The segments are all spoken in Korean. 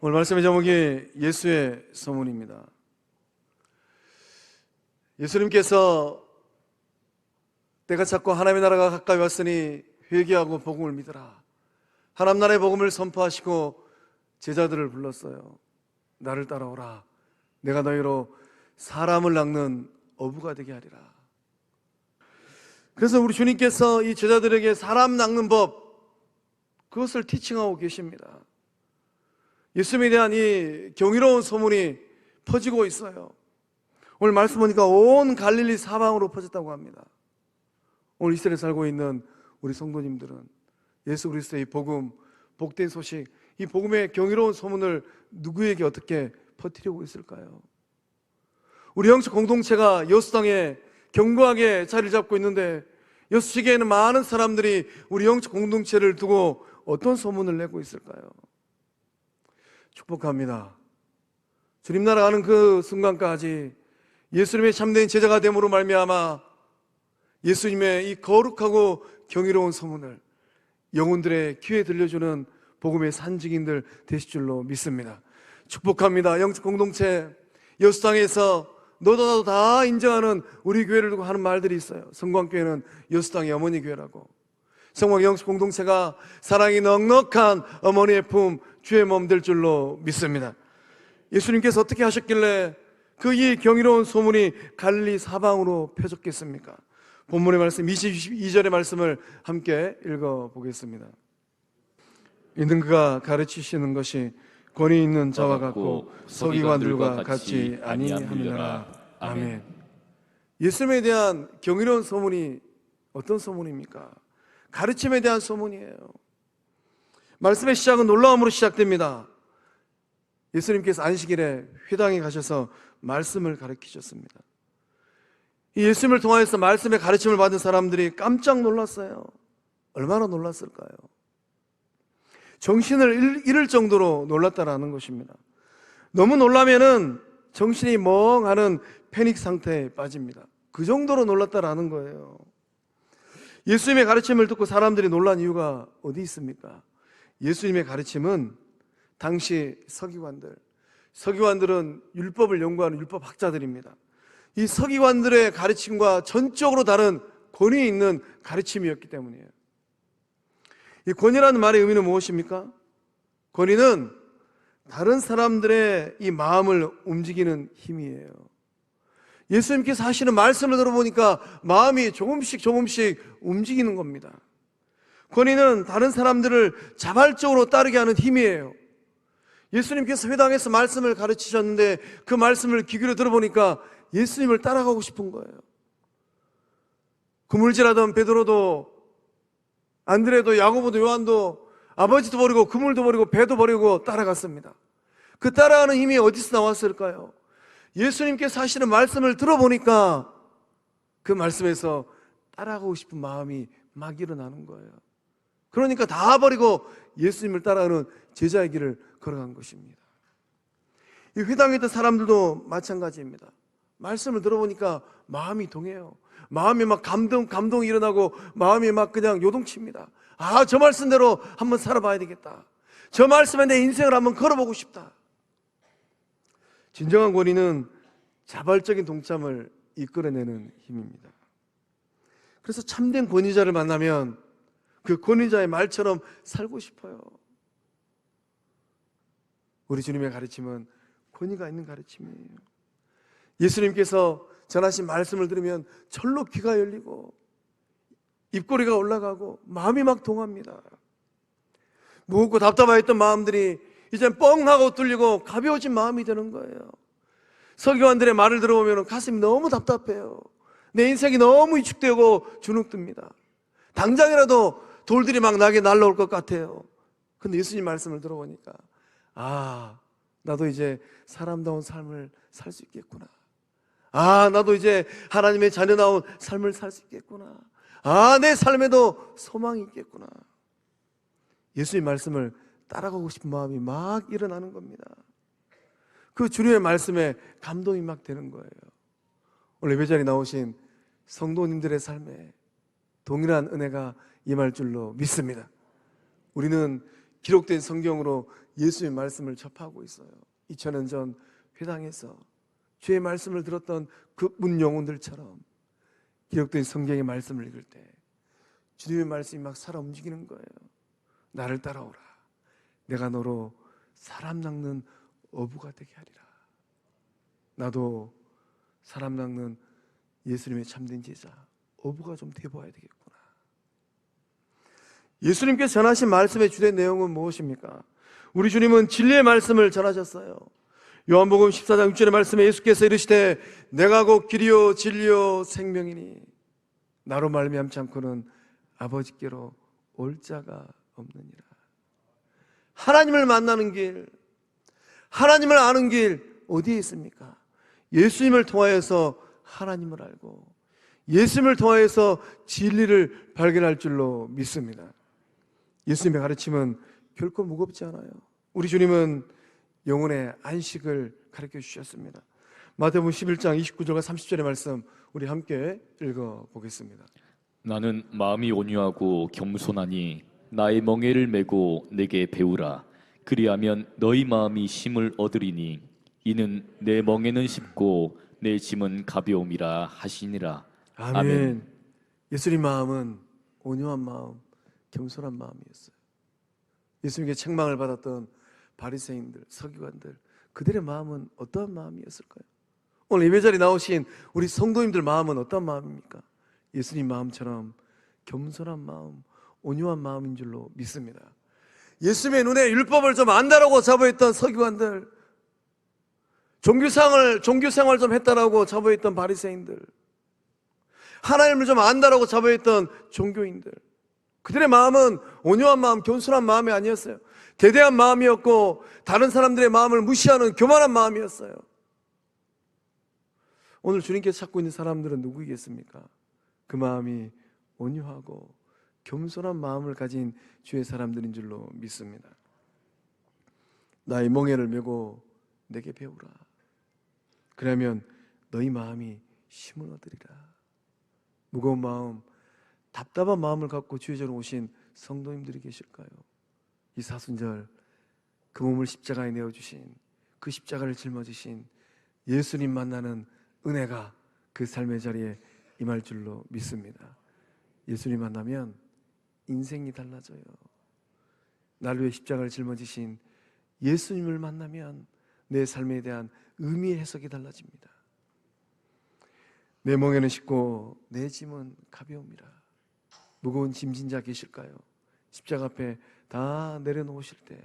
오늘 말씀의 제목이 예수의 소문입니다. 예수님께서 때가 찼고 하나님의 나라가 가까이 왔으니 회개하고 복음을 믿으라. 하나님 나라의 복음을 선포하시고 제자들을 불렀어요. 나를 따라오라. 내가 너희로 사람을 낚는 어부가 되게 하리라. 그래서 우리 주님께서 이 제자들에게 사람 낚는 법, 그것을 티칭하고 계십니다. 예수님에 대한 이 경이로운 소문이 퍼지고 있어요. 오늘 말씀 보니까 온 갈릴리 사방으로 퍼졌다고 합니다. 오늘 이스라엘에 살고 있는 우리 성도님들은 예수 그리스도의 복음, 복된 소식, 이 복음의 경이로운 소문을 누구에게 어떻게 퍼뜨리고 있을까요? 우리 영적 공동체가 여수 땅에 견고하게 자리를 잡고 있는데 여수 시계에는 많은 사람들이 우리 영적 공동체를 두고 어떤 소문을 내고 있을까요? 축복합니다. 주님 나라 가는 그 순간까지 예수님의 참된 제자가 됨으로 말미암아 예수님의 이 거룩하고 경이로운 소문을 영혼들의 귀에 들려주는 복음의 산증인들 되실 줄로 믿습니다. 축복합니다. 영적 공동체 여수 땅에서 너도 나도 다 인정하는 우리 교회를 두고 하는 말들이 있어요. 성광교회는 여수 땅의 어머니 교회라고. 성광 영적 공동체가 사랑이 넉넉한 어머니의 품, 주의 몸 될 줄로 믿습니다. 예수님께서 어떻게 하셨길래 그 이 경이로운 소문이 갈릴리 사방으로 펴졌겠습니까? 본문의 말씀 22절의 말씀을 함께 읽어보겠습니다. 이는 그가 가르치시는 것이 권위 있는 자와 같고 서기관들과 같지 아니함이라. 아멘. 예수님에 대한 경이로운 소문이 어떤 소문입니까? 가르침에 대한 소문이에요. 말씀의 시작은 놀라움으로 시작됩니다. 예수님께서 안식일에 회당에 가셔서 말씀을 가르치셨습니다. 이 예수님을 통하여서 말씀의 가르침을 받은 사람들이 깜짝 놀랐어요. 얼마나 놀랐을까요? 정신을 잃을 정도로 놀랐다라는 것입니다. 너무 놀라면은 정신이 멍하는 패닉 상태에 빠집니다. 그 정도로 놀랐다라는 거예요. 예수님의 가르침을 듣고 사람들이 놀란 이유가 어디 있습니까? 예수님의 가르침은 당시 서기관들은 율법을 연구하는 율법학자들입니다. 이 서기관들의 가르침과 전적으로 다른 권위 있는 가르침이었기 때문이에요. 이 권위라는 말의 의미는 무엇입니까? 권위는 다른 사람들의 이 마음을 움직이는 힘이에요. 예수님께서 하시는 말씀을 들어보니까 마음이 조금씩 움직이는 겁니다. 권위는 다른 사람들을 자발적으로 따르게 하는 힘이에요. 예수님께서 회당에서 말씀을 가르치셨는데 그 말씀을 귀 기울여 들어보니까 예수님을 따라가고 싶은 거예요. 그물질하던 베드로도 안드레도 야고보도 요한도 아버지도 버리고 그물도 버리고 배도 버리고 따라갔습니다. 그 따라가는 힘이 어디서 나왔을까요? 예수님께서 하시는 말씀을 들어보니까 그 말씀에서 따라가고 싶은 마음이 막 일어나는 거예요. 그러니까 다 버리고 예수님을 따라가는 제자의 길을 걸어간 것입니다. 이 회당에 있던 사람들도 마찬가지입니다. 말씀을 들어보니까 마음이 동해요. 마음이 막 감동이 일어나고 마음이 막 그냥 요동칩니다. 아, 저 말씀대로 한번 살아봐야 되겠다. 저 말씀에 내 인생을 한번 걸어보고 싶다. 진정한 권위는 자발적인 동참을 이끌어내는 힘입니다. 그래서 참된 권위자를 만나면 그 권위자의 말처럼 살고 싶어요. 우리 주님의 가르침은 권위가 있는 가르침이에요. 예수님께서 전하신 말씀을 들으면 절로 귀가 열리고 입꼬리가 올라가고 마음이 막 동합니다. 무겁고 답답했던 마음들이 이젠 뻥하고 뚫리고 가벼워진 마음이 되는 거예요. 서기관들의 말을 들어보면 가슴이 너무 답답해요. 내 인생이 너무 위축되고 주눅듭니다. 당장이라도 돌들이 막 나게 날라올 것 같아요. 근데 예수님 말씀을 들어보니까 아, 나도 이제 사람다운 삶을 살 수 있겠구나. 아, 나도 이제 하나님의 자녀다운 삶을 살 수 있겠구나. 아, 내 삶에도 소망이 있겠구나. 예수님 말씀을 따라가고 싶은 마음이 막 일어나는 겁니다. 그 주님의 말씀에 감동이 막 되는 거예요. 오늘 예배자리에 나오신 성도님들의 삶에 동일한 은혜가 임할 줄로 믿습니다. 우리는 기록된 성경으로 예수의 말씀을 접하고 있어요. 2000년 전 회당에서 주의 말씀을 들었던 그 문 영혼들처럼 기록된 성경의 말씀을 읽을 때 주님의 말씀이 막 살아 움직이는 거예요. 나를 따라오라. 내가 너로 사람 낚는 어부가 되게 하리라. 나도 사람 낚는 예수님의 참된 제자 어부가 좀 돼봐야 되겠구나. 예수님께서 전하신 말씀의 주된 내용은 무엇입니까? 우리 주님은 진리의 말씀을 전하셨어요. 요한복음 14장 6절의 말씀에 예수께서 이르시되 내가 곧 길이요 진리요 생명이니 나로 말미암지 않고는 아버지께로 올 자가 없느니라. 하나님을 만나는 길, 하나님을 아는 길 어디에 있습니까? 예수님을 통하여서 하나님을 알고 예수님을 통하여서 진리를 발견할 줄로 믿습니다. 예수님의 가르침은 결코 무겁지 않아요. 우리 주님은 영혼의 안식을 가르쳐 주셨습니다. 마태복음 11장 29절과 30절의 말씀 우리 함께 읽어보겠습니다. 나는 마음이 온유하고 겸손하니 나의 멍에를 메고 내게 배우라. 그리하면 너희 마음이 쉼을 얻으리니 이는 내 멍에는 쉽고 내 짐은 가벼움이라 하시니라. 아멘. 예수님 마음은 온유한 마음, 겸손한 마음이었어요. 예수님께 책망을 받았던 바리새인들, 서기관들, 그들의 마음은 어떠한 마음이었을까요? 오늘 예배자리에 나오신 우리 성도님들 마음은 어떤 마음입니까? 예수님 마음처럼 겸손한 마음, 온유한 마음인 줄로 믿습니다. 예수님의 눈에 율법을 좀 안다라고 자부했던 서기관들, 종교생활 좀 했다라고 자부했던 바리새인들, 하나님을 좀 안다라고 자부했던 종교인들, 그들의 마음은 온유한 마음, 겸손한 마음이 아니었어요. 대대한 마음이었고 다른 사람들의 마음을 무시하는 교만한 마음이었어요. 오늘 주님께서 찾고 있는 사람들은 누구이겠습니까? 그 마음이 온유하고 겸손한 마음을 가진 주의 사람들인 줄로 믿습니다. 나의 멍에를 메고 내게 배우라. 그러면 너희 마음이 쉼을 얻으리라. 무거운 마음, 답답한 마음을 갖고 주의 전에 오신 성도님들이 계실까요? 이 사순절 그 몸을 십자가에 내어주신, 그 십자가를 짊어지신 예수님 만나는 은혜가 그 삶의 자리에 임할 줄로 믿습니다. 예수님 만나면 인생이 달라져요. 나를 위해 십자가를 짊어지신 예수님을 만나면 내 삶에 대한 의미의 해석이 달라집니다. 내 멍에는 쉽고 내 짐은 가벼움이라. 무거운 짐진 자 계실까요? 십자가 앞에 다 내려놓으실 때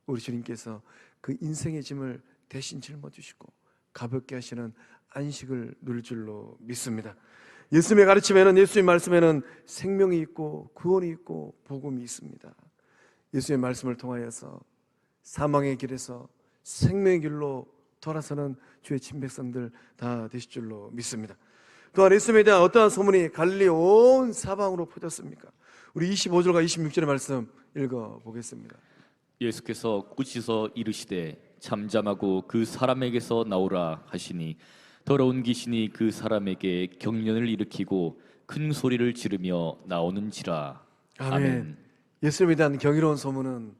우리 주님께서 그 인생의 짐을 대신 짊어지시고 가볍게 하시는 안식을 누릴 줄로 믿습니다. 예수님의 가르침에는, 예수의 말씀에는 생명이 있고 구원이 있고 복음이 있습니다. 예수의 말씀을 통하여서 사망의 길에서 생명의 길로 돌아서는 주의 친백성들 다 되실 줄로 믿습니다. 또한 예수님에 대한 어떠한 소문이 갈릴리 온 사방으로 퍼졌습니까? 우리 25절과 26절의 말씀 읽어보겠습니다. 예수께서 꾸짖어 이르시되 잠잠하고 그 사람에게서 나오라 하시니 더러운 귀신이 그 사람에게 경련을 일으키고 큰 소리를 지르며 나오는지라. 아멘. 예수님에 대한 경이로운 소문은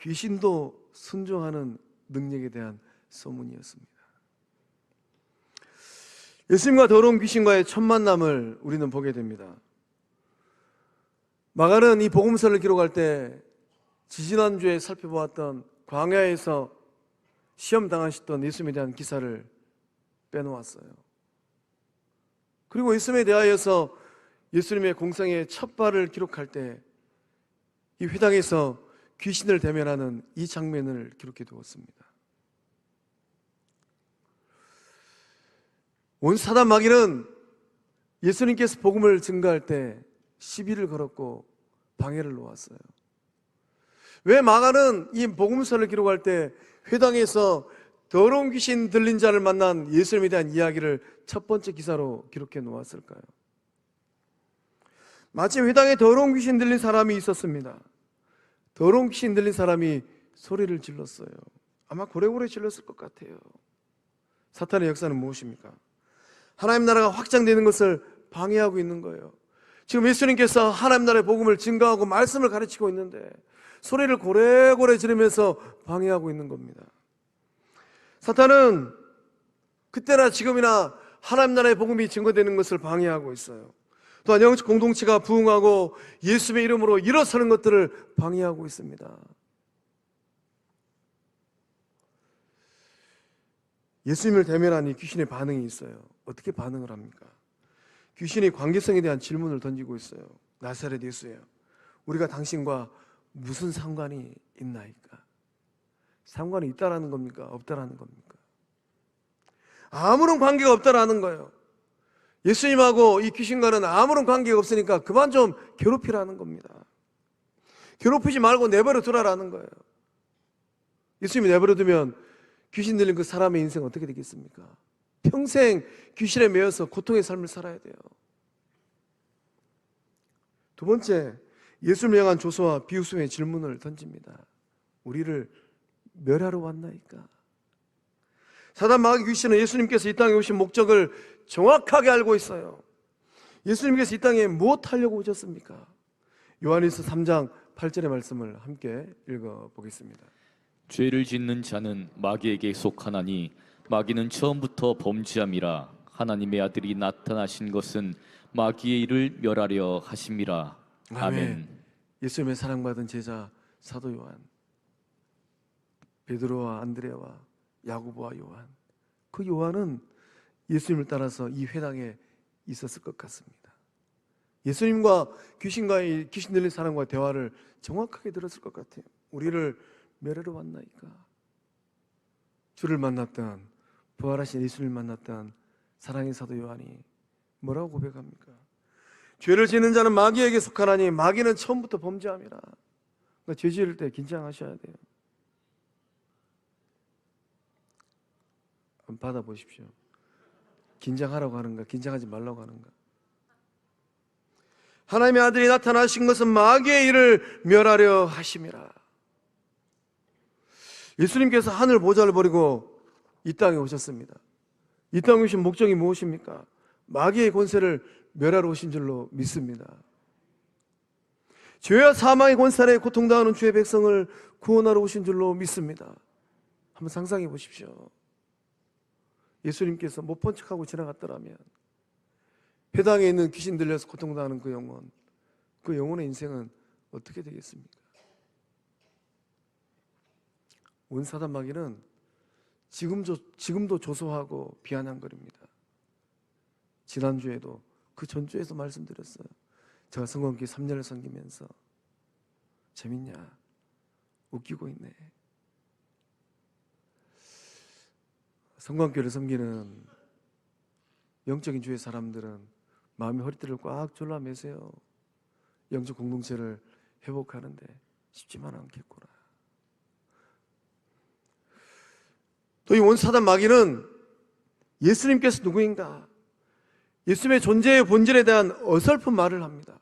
귀신도 순종하는 능력에 대한 소문이었습니다. 예수님과 더러운 귀신과의 첫 만남을 우리는 보게 됩니다. 마가는 이 복음서를 기록할 때 지지난주에 살펴보았던 광야에서 시험 당하셨던 예수님에 대한 기사를 빼놓았어요. 그리고 예수님에 대하여서 예수님의 공생의 첫 발을 기록할 때 이 회당에서 귀신을 대면하는 이 장면을 기록해 두었습니다. 온 사단 마귀는 예수님께서 복음을 증거할 때 시비를 걸었고 방해를 놓았어요. 왜 마가는 이 복음서를 기록할 때 회당에서 더러운 귀신 들린 자를 만난 예수님에 대한 이야기를 첫 번째 기사로 기록해 놓았을까요? 마침 회당에 더러운 귀신 들린 사람이 있었습니다. 더러운 귀신 들린 사람이 소리를 질렀어요. 아마 고래고래 질렀을 것 같아요. 사탄의 역사는 무엇입니까? 하나님 나라가 확장되는 것을 방해하고 있는 거예요. 지금 예수님께서 하나님 나라의 복음을 증거하고 말씀을 가르치고 있는데 소리를 고래고래 지르면서 방해하고 있는 겁니다. 사탄은 그때나 지금이나 하나님 나라의 복음이 증거되는 것을 방해하고 있어요. 또한 영적 공동체가 부흥하고 예수의 이름으로 일어서는 것들을 방해하고 있습니다. 예수님을 대면하니 귀신의 반응이 있어요. 어떻게 반응을 합니까? 귀신이 관계성에 대한 질문을 던지고 있어요. 나사렛 예수야, 우리가 당신과 무슨 상관이 있나이까? 상관이 있다라는 겁니까? 없다라는 겁니까? 아무런 관계가 없다라는 거예요. 예수님하고 이 귀신과는 아무런 관계가 없으니까 그만 좀 괴롭히라는 겁니다. 괴롭히지 말고 내버려 두라라는 거예요. 예수님이 내버려 두면 귀신 들린 그 사람의 인생 어떻게 되겠습니까? 평생 귀신에 매여서 고통의 삶을 살아야 돼요. 두 번째, 예수를 향한 조소와 비웃음의 질문을 던집니다. 우리를 멸하러 왔나이까? 사단 마귀 귀신은 예수님께서 이 땅에 오신 목적을 정확하게 알고 있어요. 예수님께서 이 땅에 무엇 하려고 오셨습니까? 요한일서 3장 8절의 말씀을 함께 읽어보겠습니다. 죄를 짓는 자는 마귀에게 속하나니 마귀는 처음부터 범죄함이라. 하나님의 아들이 나타나신 것은 마귀의 일을 멸하려 하심이라. 아멘. 예수님의 사랑받은 제자 사도 요한, 베드로와 안드레와 야고보와 요한, 그 요한은 예수님을 따라서 이 회당에 있었을 것 같습니다. 예수님과 귀신과의 귀신 들린 사람과 대화를 정확하게 들었을 것 같아요. 우리를 멸하러 왔나이까? 주를 만났던, 부활하신 예수님을 만났던 사랑의 사도 요한이 뭐라고 고백합니까? 죄를 짓는 자는 마귀에게 속하나니 마귀는 처음부터 범죄함이라. 그러니까 죄 지을 때 긴장하셔야 돼요. 한번 받아보십시오. 긴장하라고 하는가, 긴장하지 말라고 하는가. 하나님의 아들이 나타나신 것은 마귀의 일을 멸하려 하심이라. 예수님께서 하늘 보좌를 버리고 이 땅에 오셨습니다. 이 땅에 오신 목적이 무엇입니까? 마귀의 권세를 멸하러 오신 줄로 믿습니다. 죄와 사망의 권세 아래 고통당하는 주의 백성을 구원하러 오신 줄로 믿습니다. 한번 상상해 보십시오. 예수님께서 못 본 척하고 지나갔더라면 회당에 있는 귀신 들려서 고통당하는 그 영혼의 인생은 어떻게 되겠습니까? 원사단 마귀는 지금도 조소하고 비아냥거립니다. 지난주에도 그 전주에도 말씀드렸어요. 제가 성공기 3년을 섬기면서 재밌냐? 웃기고 있네. 성광교를 섬기는 영적인 주의 사람들은 마음의 허리띠를 꽉 졸라매세요. 영적 공동체를 회복하는데 쉽지만 않겠구나. 또 이 원사단 마귀는 예수님께서 누구인가? 예수님의 존재의 본질에 대한 어설픈 말을 합니다.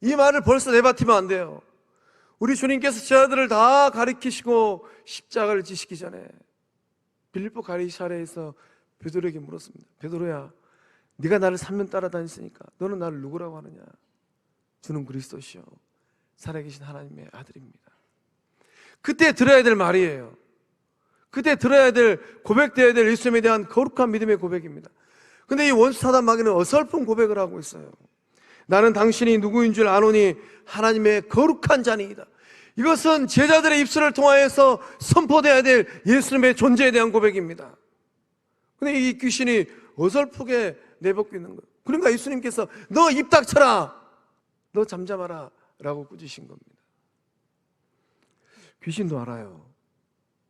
이 말을 벌써 내뱉으면 안 돼요. 우리 주님께서 제 아들을 다 가리키시고 십자가를 지시기 전에 빌립보 가이사랴에서 베드로에게 물었습니다. 베드로야, 네가 나를 3년 따라다녔으니까 너는 나를 누구라고 하느냐? 주는 그리스도시요 살아계신 하나님의 아들입니다. 그때 들어야 될 말이에요. 그때 들어야 될, 고백되어야 될 예수님에 대한 거룩한 믿음의 고백입니다. 근데 이 원수사단 마귀는 어설픈 고백을 하고 있어요. 나는 당신이 누구인 줄 아노니 하나님의 거룩한 자니이다. 이것은 제자들의 입술을 통하여서 선포되어야 될 예수님의 존재에 대한 고백입니다. 근데 이 귀신이 어설프게 내뱉고 있는 거예요. 그러니까 예수님께서 너 입 닥쳐라, 너 잠잠하라 라고 꾸짖으신 겁니다. 귀신도 알아요.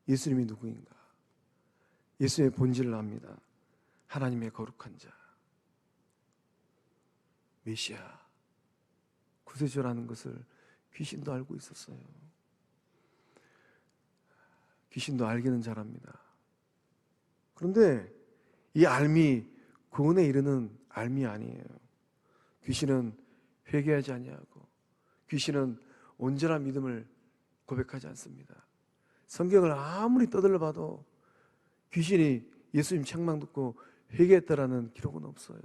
예수님이 누구인가? 예수님의 본질을 압니다. 하나님의 거룩한 자, 메시아, 구세주라는 것을 귀신도 알고 있었어요. 귀신도 알기는 잘합니다. 그런데 이 알미, 구원에 이르는 알미 아니에요. 귀신은 회개하지 아니하고 귀신은 온전한 믿음을 고백하지 않습니다. 성경을 아무리 떠들러 봐도 귀신이 예수님 책망 듣고 회개했다라는 기록은 없어요.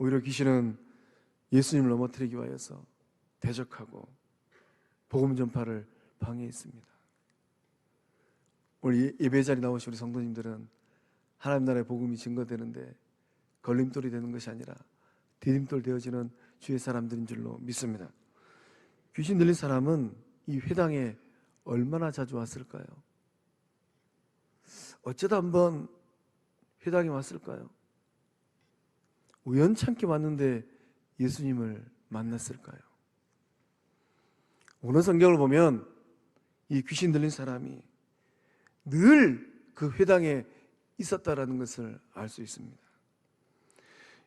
오히려 귀신은 예수님을 넘어뜨리기 위하여서 대적하고 복음 전파를 방해했습니다. 오늘 예배 자리 나오신 우리 성도님들은 하나님 나라의 복음이 증거되는데 걸림돌이 되는 것이 아니라 디딤돌 되어지는 주의 사람들인 줄로 믿습니다. 귀신 들린 사람은 이 회당에 얼마나 자주 왔을까요? 어쩌다 한번 회당에 왔을까요? 우연찮게 왔는데 예수님을 만났을까요? 오늘 성경을 보면 이 귀신 들린 사람이 늘 그 회당에 있었다라는 것을 알 수 있습니다.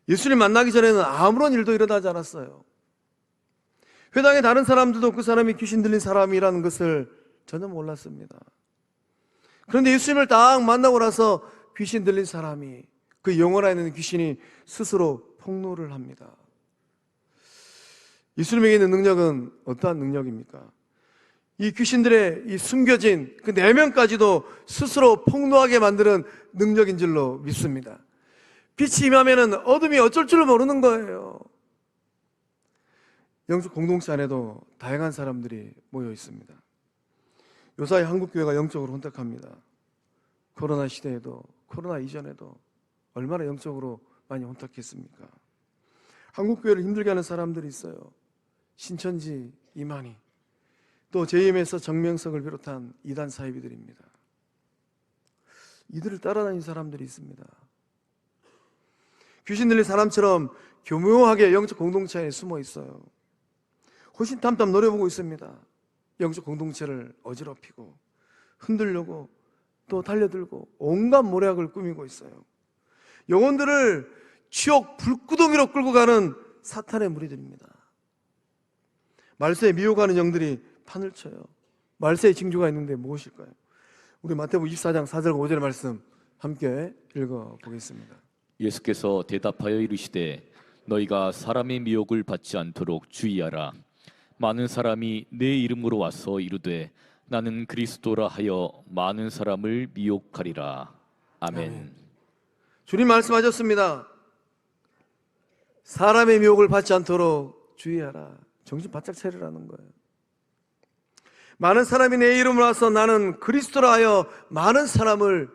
예수님 만나기 전에는 아무런 일도 일어나지 않았어요. 회당의 다른 사람들도 그 사람이 귀신 들린 사람이라는 것을 전혀 몰랐습니다. 그런데 예수님을 딱 만나고 나서 귀신 들린 사람이, 그 영혼 안에 있는 귀신이 스스로 폭로를 합니다. 예수님에게 있는 능력은 어떠한 능력입니까? 이 귀신들의 이 숨겨진 그 내면까지도 스스로 폭로하게 만드는 능력인 줄로 믿습니다. 빛이 임하면 어둠이 어쩔 줄 모르는 거예요. 영적 공동체 안에도 다양한 사람들이 모여 있습니다. 요사이 한국교회가 영적으로 혼탁합니다. 코로나 시대에도, 코로나 이전에도 얼마나 영적으로 많이 혼탁했습니까? 한국교회를 힘들게 하는 사람들이 있어요. 신천지, 이만희, 또 JM에서 정명석을 비롯한 이단 사이비들입니다. 이들을 따라다니는 사람들이 있습니다. 귀신 들린 사람처럼 교묘하게 영적 공동체에 숨어 있어요. 호신탐탐 노려보고 있습니다. 영적 공동체를 어지럽히고 흔들려고 또 달려들고 온갖 모략을 꾸미고 있어요. 영혼들을 지옥 불구덩이로 끌고 가는 사탄의 무리들입니다. 말세에 미혹하는 영들이 판을 쳐요. 말세의 징조가 있는데 무엇일까요? 우리 마태복음 24장 4절 5절 말씀 함께 읽어보겠습니다. 예수께서 대답하여 이르시되 너희가 사람의 미혹을 받지 않도록 주의하라. 많은 사람이 내 이름으로 와서 이르되 나는 그리스도라 하여 많은 사람을 미혹하리라. 아멘. 주님 말씀하셨습니다. 사람의 미혹을 받지 않도록 주의하라. 정신 바짝 차리라는 거예요. 많은 사람이 내 이름으로 와서 나는 그리스도라 하여 많은 사람을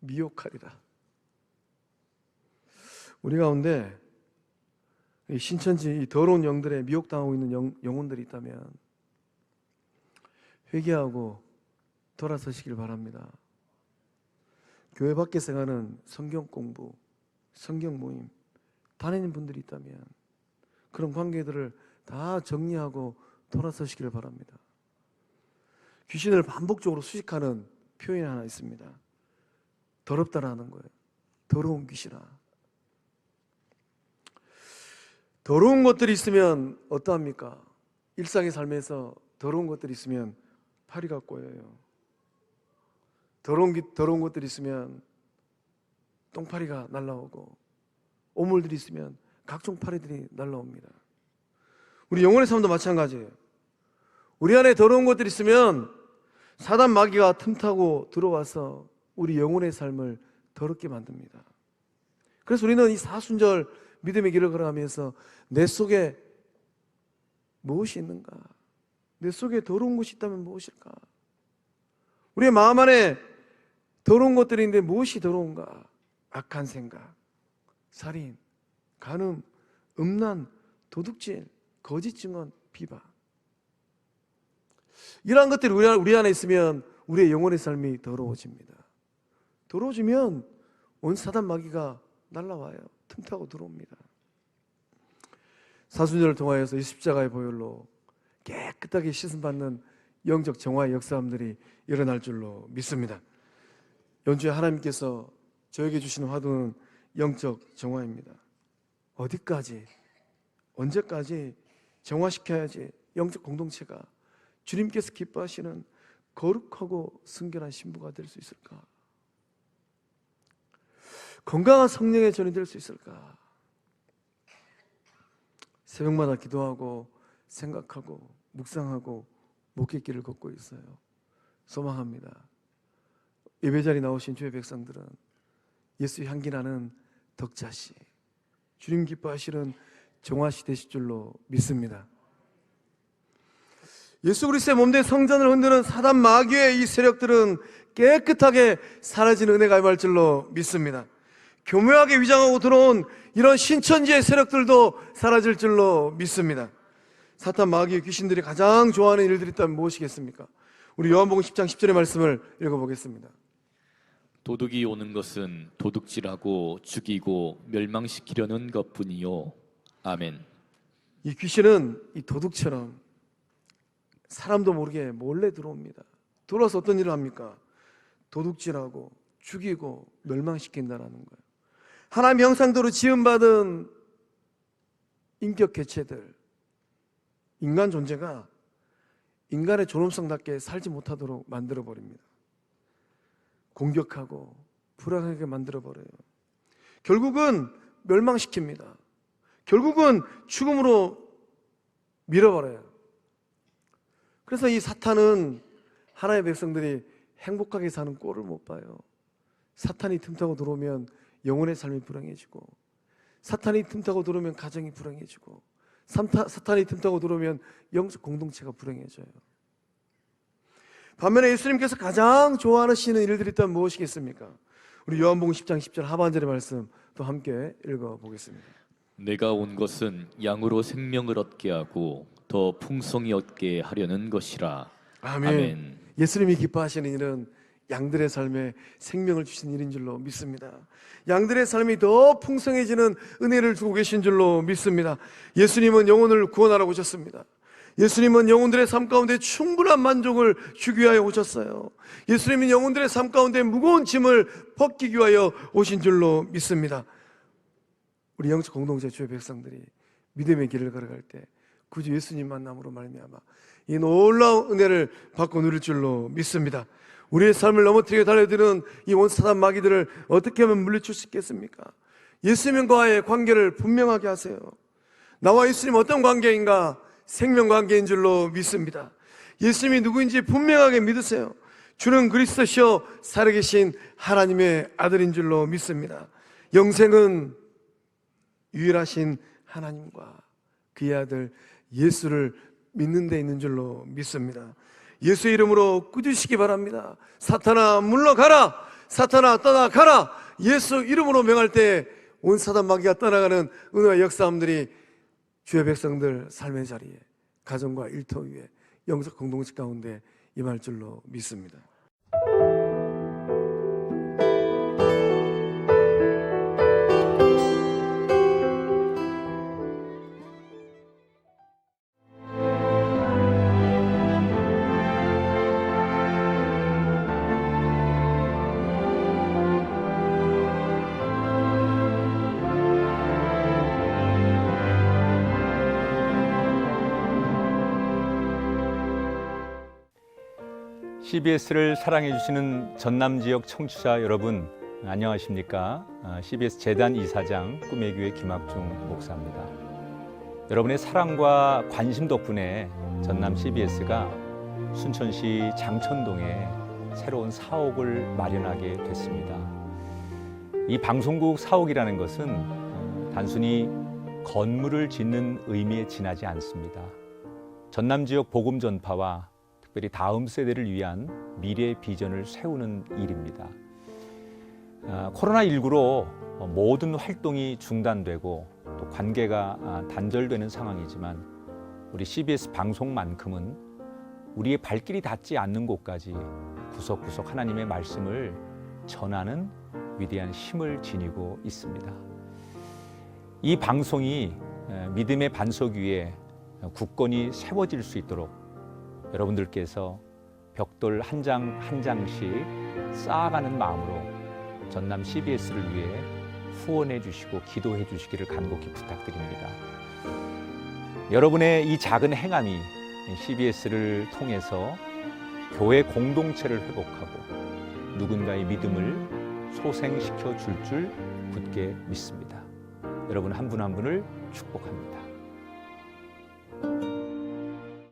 미혹하리라. 우리 가운데 이 신천지 이 더러운 영들에 미혹당하고 있는 영혼들이 있다면 회개하고 돌아서시길 바랍니다. 교회 밖에서 가는 성경 공부, 성경 모임 다니는 분들이 있다면 그런 관계들을 다 정리하고 돌아서시길 바랍니다. 귀신을 반복적으로 수식하는 표현이 하나 있습니다. 더럽다라는 거예요. 더러운 귀신아. 더러운 것들이 있으면 어떠합니까? 일상의 삶에서 더러운 것들이 있으면 파리가 꼬여요. 더러운 것들이 있으면 똥파리가 날라오고 오물들이 있으면 각종 파리들이 날라옵니다. 우리 영혼의 삶도 마찬가지예요. 우리 안에 더러운 것들이 있으면 사단 마귀가 틈타고 들어와서 우리 영혼의 삶을 더럽게 만듭니다. 그래서 우리는 이 사순절 믿음의 길을 걸어가면서 내 속에 무엇이 있는가? 내 속에 더러운 것이 있다면 무엇일까? 우리의 마음 안에 더러운 것들이 있는데 무엇이 더러운가? 악한 생각, 살인, 간음, 음란, 도둑질, 거짓 증언, 비방. 이러한 것들이 우리 안에 있으면 우리의 영혼의 삶이 더러워집니다. 더러워지면 온 사단 마귀가 날라와요. 틈타고 들어옵니다. 사순절을 통하여서 이 십자가의 보혈로 깨끗하게 씻음받는 영적 정화의 역사함들이 일어날 줄로 믿습니다. 연주에 하나님께서 저에게 주시는 화두는 영적 정화입니다. 어디까지, 언제까지 정화시켜야지 영적 공동체가 주님께서 기뻐하시는 거룩하고 순결한 신부가 될 수 있을까? 건강한 성령의 전이 될 수 있을까? 새벽마다 기도하고 생각하고 묵상하고 목회길을 걷고 있어요. 소망합니다. 예배 자리 나오신 주의 백성들은 예수 향기 나는 덕자씨, 주님 기뻐하시는 정화시 되실 줄로 믿습니다. 예수 그리스도의 몸된 성전을 흔드는 사단 마귀의 이 세력들은 깨끗하게 사라지는 은혜가 임할 줄로 믿습니다. 교묘하게 위장하고 들어온 이런 신천지의 세력들도 사라질 줄로 믿습니다. 사탄 마귀의 귀신들이 가장 좋아하는 일들이 있다면 무엇이겠습니까? 우리 요한복음 10장 10절의 말씀을 읽어보겠습니다. 도둑이 오는 것은 도둑질하고 죽이고 멸망시키려는 것뿐이요. 아멘. 이 귀신은 이 도둑처럼 사람도 모르게 몰래 들어옵니다. 들어와서 어떤 일을 합니까? 도둑질하고 죽이고 멸망시킨다는 거예요. 하나님의 형상대로 지음받은 인격 개체들, 인간 존재가 인간의 존엄성답게 살지 못하도록 만들어버립니다. 공격하고 불안하게 만들어버려요. 결국은 멸망시킵니다. 결국은 죽음으로 밀어버려요. 그래서 이 사탄은 하나님의 백성들이 행복하게 사는 꼴을 못 봐요. 사탄이 틈타고 들어오면 영혼의 삶이 불행해지고, 사탄이 틈타고 들어오면 가정이 불행해지고, 사탄이 틈타고 들어오면 영적 공동체가 불행해져요. 반면에 예수님께서 가장 좋아하시는 일들이 있다면 무엇이겠습니까? 우리 요한복음 10장 10절 하반절의 말씀 또 함께 읽어보겠습니다. 내가 온 것은 양으로 생명을 얻게 하고 더 풍성히 얻게 하려는 것이라. 아멘. 아멘. 예수님이 기뻐하시는 일은 양들의 삶에 생명을 주신 일인 줄로 믿습니다. 양들의 삶이 더 풍성해지는 은혜를 주고 계신 줄로 믿습니다. 예수님은 영혼을 구원하러 오셨습니다. 예수님은 영혼들의 삶 가운데 충분한 만족을 주기 위하여 오셨어요. 예수님은 영혼들의 삶 가운데 무거운 짐을 벗기기 위하여 오신 줄로 믿습니다. 우리 영적 공동체 주의 백성들이 믿음의 길을 걸어갈 때 구주 예수님 만남으로 말미암아 이 놀라운 은혜를 받고 누릴 줄로 믿습니다. 우리의 삶을 넘어뜨리게 달려드는 이 원사단 마귀들을 어떻게 하면 물리칠 수 있겠습니까? 예수님과의 관계를 분명하게 하세요. 나와 예수님 어떤 관계인가? 생명 관계인 줄로 믿습니다. 예수님이 누구인지 분명하게 믿으세요. 주는 그리스도시요 살아계신 하나님의 아들인 줄로 믿습니다. 영생은 유일하신 하나님과 그의 아들 예수를 믿는 데 있는 줄로 믿습니다. 예수의 이름으로 꾸짖으시기 바랍니다. 사탄아 물러가라, 사탄아 떠나가라. 예수 이름으로 명할 때 온 사단 마귀가 떠나가는 은혜와 역사함들이 주의 백성들 삶의 자리에, 가정과 일터 위에, 영적 공동체 가운데 임할 줄로 믿습니다. CBS를 사랑해 주시는 전남 지역 청취자 여러분, 안녕하십니까? CBS 재단 이사장 꿈의 교회 김학중 목사입니다. 여러분의 사랑과 관심 덕분에 전남 CBS가 순천시 장천동에 새로운 사옥을 마련하게 됐습니다. 이 방송국 사옥이라는 것은 단순히 건물을 짓는 의미에 지나지 않습니다. 전남 지역 복음 전파와 특별히 다음 세대를 위한 미래 비전을 세우는 일입니다. 코로나19로 모든 활동이 중단되고 또 관계가 단절되는 상황이지만 우리 CBS 방송만큼은 우리의 발길이 닿지 않는 곳까지 구석구석 하나님의 말씀을 전하는 위대한 힘을 지니고 있습니다. 이 방송이 믿음의 반석 위에 굳건히 세워질 수 있도록 여러분들께서 벽돌 한 장 한 장씩 쌓아가는 마음으로 전남 CBS를 위해 후원해 주시고 기도해 주시기를 간곡히 부탁드립니다. 여러분의 이 작은 행함이 CBS를 통해서 교회 공동체를 회복하고 누군가의 믿음을 소생시켜 줄 굳게 믿습니다. 여러분 한 분 한 분을 축복합니다.